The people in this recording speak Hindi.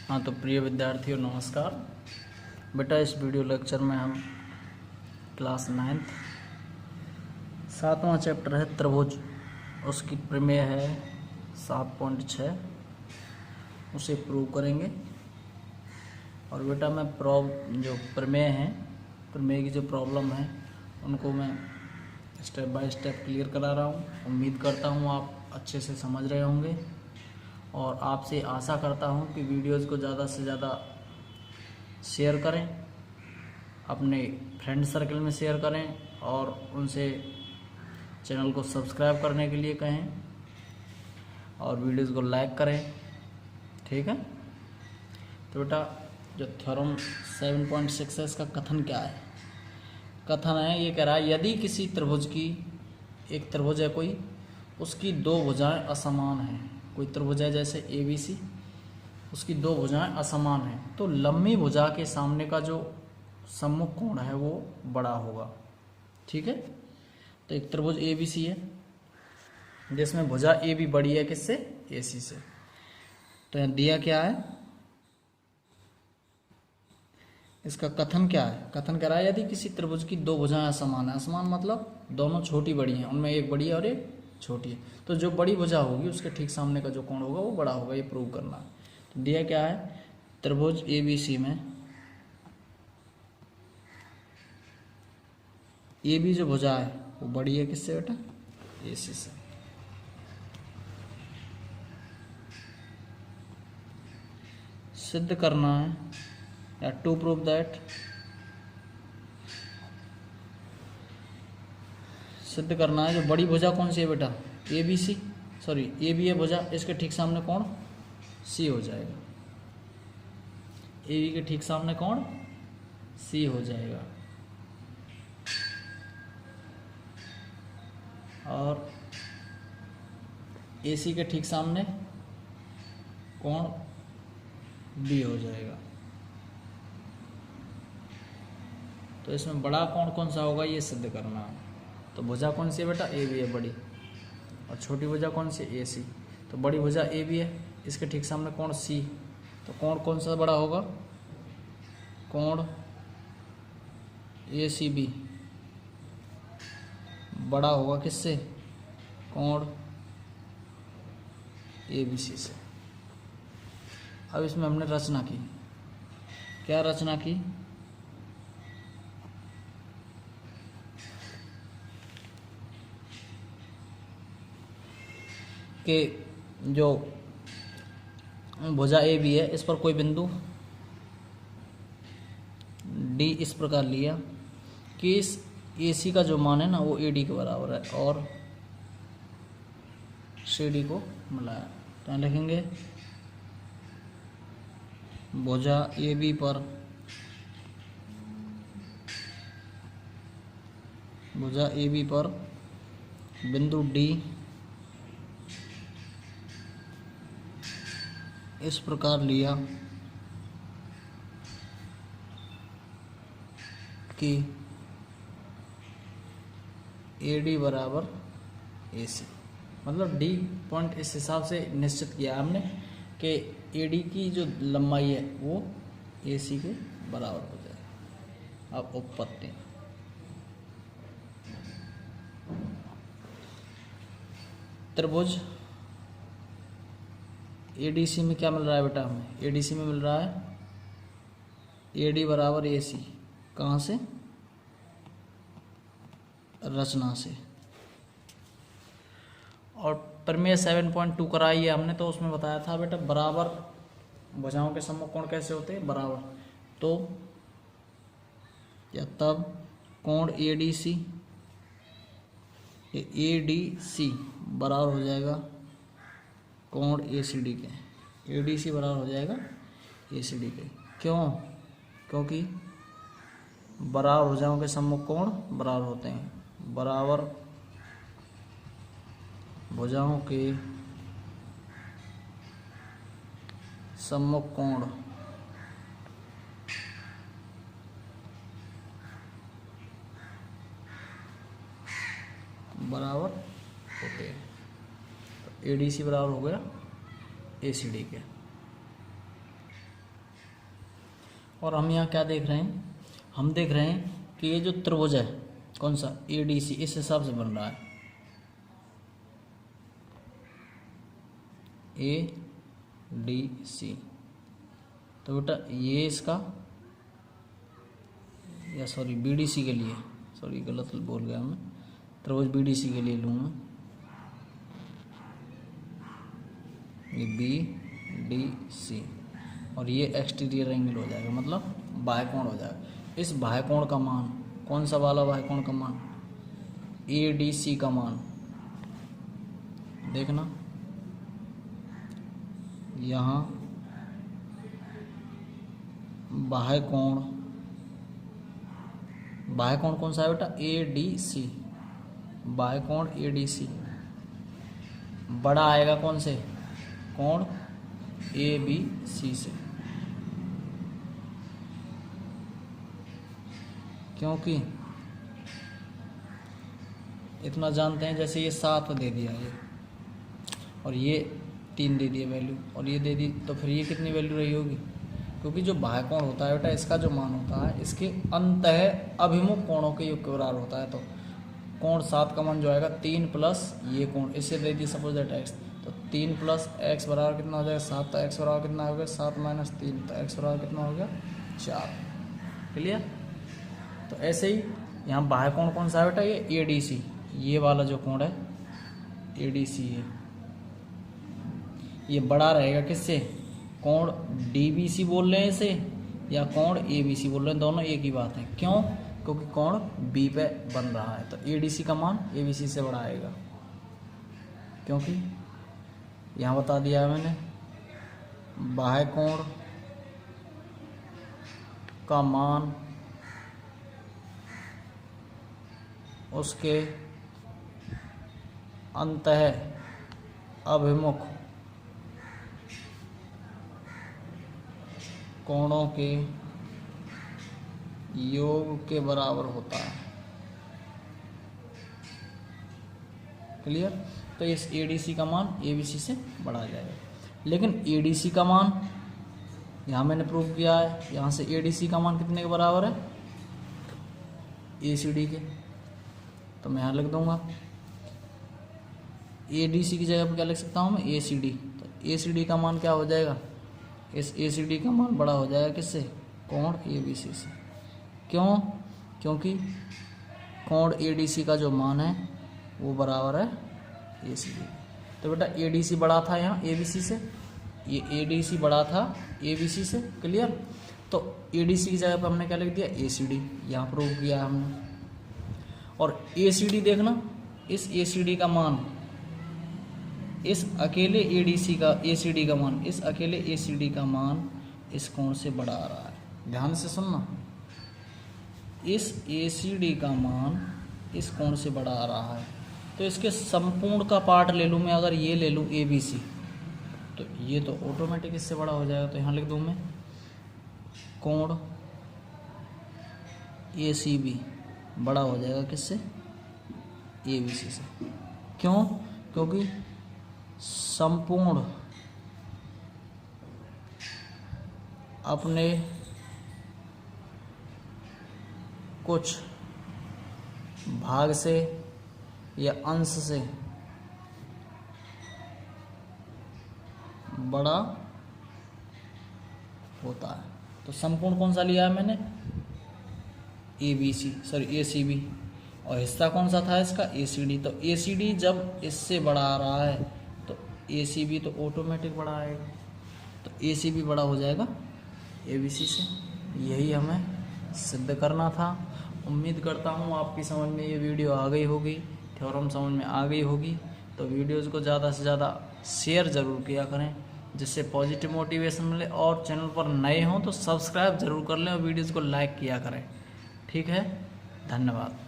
हाँ, तो प्रिय विद्यार्थियों नमस्कार। बेटा, इस वीडियो लेक्चर में हम क्लास 9th 7वां चैप्टर है त्रिभुज, उसकी प्रमेय है 7.6, उसे प्रूव करेंगे। और बेटा मैं जो प्रमेय है, प्रमेय की जो प्रॉब्लम है उनको मैं स्टेप बाय स्टेप क्लियर करा रहा हूँ। उम्मीद करता हूँ आप अच्छे से समझ रहे होंगे और आपसे आशा करता हूँ कि वीडियोज़ को ज़्यादा से ज़्यादा शेयर करें, अपने फ्रेंड सर्कल में शेयर करें और उनसे चैनल को सब्सक्राइब करने के लिए कहें और वीडियोज़ को लाइक करें। ठीक है, तो बेटा जो थ्योरम 7.6 है इसका कथन क्या है? कथन है, ये कह रहा है यदि किसी त्रिभुज की, एक त्रिभुज है कोई, उसकी दो भुजाएं असमान हैं। कोई त्रिभुज है जैसे ABC, उसकी दो भुजाएं असमान हैं, तो लंबी भुजा के सामने का जो सम्मुख कोण है वो बड़ा होगा। ठीक है, तो एक त्रिभुज ABC है जिसमें भुजा AB बड़ी है किससे? AC से। तो यहाँ दिया क्या है, इसका कथन क्या है? कथन कह रहा है यदि किसी त्रिभुज की दो भुजाएं असमान है, असमान मतलब दोनों छोटी बड़ी हैं, उनमें एक बड़ी है और एक छोटी है, तो जो बड़ी भुजा होगी उसके ठीक सामने का जो कोण होगा वो बड़ा होगा। ये प्रूव करना है। तो दिया क्या है, त्रिभुज ABC में AB जो भुजा है वो बड़ी है किससे बेटा? AC से। सिद्ध करना है या टू प्रूव दैट, सिद्ध करना है जो बड़ी भुजा कौन सी है बेटा? ABC, सॉरी AB है भुजा, इसके ठीक सामने कौन? C हो जाएगा। AB के ठीक सामने कौन? C हो जाएगा। और AC के ठीक सामने कौन? B हो जाएगा। तो इसमें बड़ा कोण कौन सा होगा ये सिद्ध करना है। तो भुजा कौन सी है बेटा? AB है बड़ी, और छोटी भुजा कौन सी? AC। तो बड़ी भुजा AB है, इसके ठीक सामने कोण C, तो कोण कौन सा बड़ा होगा? कोण ACB बड़ा होगा किससे? कोण ABC से। अब इसमें हमने रचना की, क्या रचना की? कि जो भुजा AB है इस पर कोई बिंदु D इस प्रकार लिया कि इस AC का जो मान है ना वो AD के बराबर है और CD को मिलाया। तो यहाँ लिखेंगे भुजा AB पर, भुजा AB पर बिंदु D इस प्रकार लिया कि AD बराबर AC, मतलब D पॉइंट इस हिसाब से निश्चित किया हमने कि AD की जो लंबाई है वो AC के बराबर हो जाए। अब उपपत्ति, त्रिभुज ADC में क्या मिल रहा है बेटा हमें? ADC में मिल रहा है AD बराबर AC, कहाँ से? रचना से। और प्रमेय 7.2 कराई है हमने, तो उसमें बताया था बेटा बराबर भुजाओं के सम्मुख कोण कैसे होते हैं? बराबर। तो या तब कोण ADC बराबर हो जाएगा कोण ACD के। ADC बराबर हो जाएगा ACD के। क्यों? क्योंकि बराबर भुजाओं के सम्मुख कोण बराबर होते हैं। बराबर भुजाओं के सम्मुख कोण बराबर होते हैं। तो ADC बराबर हो गया ACD के। और हम यहाँ क्या देख रहे हैं, हम देख रहे हैं कि ये जो त्रिभुज है कौन सा, ADC, इस हिसाब से बन रहा है, ADC। तो बेटा ये इसका, या सॉरी BDC के लिए, सॉरी गलत बोल गया मैं, त्रिभुज BDC के लिए लूँगा ये BDC, और ये एक्सटीरियर एंगल हो जाएगा, मतलब बाह्य कोण हो जाएगा। इस बाह्य कोण का मान, कौन सा वाला बाह्य कोण का मान, ADC का मान देखना, यहाँ बाह्य कोण कौन सा है बेटा, ADC, बाह्य कोण ADC बड़ा आएगा कौन से, कोण ABC से, क्योंकि इतना जानते हैं, जैसे ये 7 दे दिया ये, और ये 3 दे दिया वैल्यू, और ये दे दी, तो फिर ये कितनी वैल्यू रही होगी, क्योंकि जो बाह्य कोण होता है बेटा, इसका जो मान होता है इसके अंतः अभिमुख कोणों के योग के बराबर होता है। तो कोण 7 का मान जो आएगा 3 प्लस ये कोण, इससे दे दी सपोज दैट x, तो 3 प्लस x बराबर कितना हो जाएगा 7, तो x बराबर कितना हो गया 7 माइनस 3, तो x बराबर कितना हो गया 4। क्लियर। तो ऐसे ही यहाँ बाह्य कोण कौन सा है बेटा, ये ADC, ये वाला जो कोण है ADC है, ये बड़ा रहेगा किससे, कोण DBC बोल रहे हैं इसे या कोण ABC बोल रहे हैं, दोनों एक ही बात है। क्यों, क्योंकि कोण B पे बन रहा है, तो ADC का मान ABC से बड़ा आएगा, क्योंकि यहाँ बता दिया है मैंने, बाह्य कोण का मान उसके अंतः अभिमुख कोणों के योग के बराबर होता है। क्लियर। तो इस ADC का मान ABC से बढ़ा जाएगा, लेकिन ADC का मान यहाँ मैंने प्रूव किया है, यहाँ से ADC का मान कितने के बराबर है, ACD के, तो मैं यहाँ लिख दूंगा ADC की जगह पर क्या लिख सकता हूँ मैं, ACD। तो ACD का मान क्या हो जाएगा, इस ACD का मान बड़ा हो जाएगा किससे, कोण ABC से। क्यों, क्योंकि कोण ADC का जो मान है वो बराबर है ACD। तो बेटा ADC बड़ा था यहाँ ABC से, ये ADC बड़ा था ABC से। क्लियर। तो ADC की जगह पर हमने क्या लिख दिया, ACD, यहाँ प्रूव किया हमने। और ACD देखना, इस ACD का मान, इस अकेले ACD का मान, इस अकेले ACD का मान इस कोण से बड़ा आ रहा है। ध्यान से सुनना, इस ACD का मान इस कोण से बड़ा आ रहा है, तो इसके संपूर्ण का पार्ट ले लूँ मैं, अगर ये ले लूँ ABC, तो ये तो ऑटोमेटिक इससे बड़ा हो जाएगा। तो यहाँ लिख दूँ मैं, कोण ACB बड़ा हो जाएगा किससे, ABC से। क्यों, क्योंकि संपूर्ण अपने कुछ भाग से या अंश से बड़ा होता है। तो संपूर्ण कौन सा लिया है मैंने, ACB, और हिस्सा कौन सा था इसका, ACD। तो ACD जब इससे बड़ा आ रहा है तो ACB तो ऑटोमेटिक बड़ा आएगा, तो ACB बड़ा हो जाएगा ABC से। यही हमें सिद्ध करना था। उम्मीद करता हूँ आपकी समझ में ये वीडियो आ गई होगी, थ्योरम समझ में आ गई होगी। तो वीडियोज़ को ज़्यादा से ज़्यादा शेयर ज़रूर किया करें, जिससे पॉजिटिव मोटिवेशन मिले। और चैनल पर नए हों तो सब्सक्राइब ज़रूर कर लें और वीडियोज़ को लाइक किया करें। ठीक है, धन्यवाद।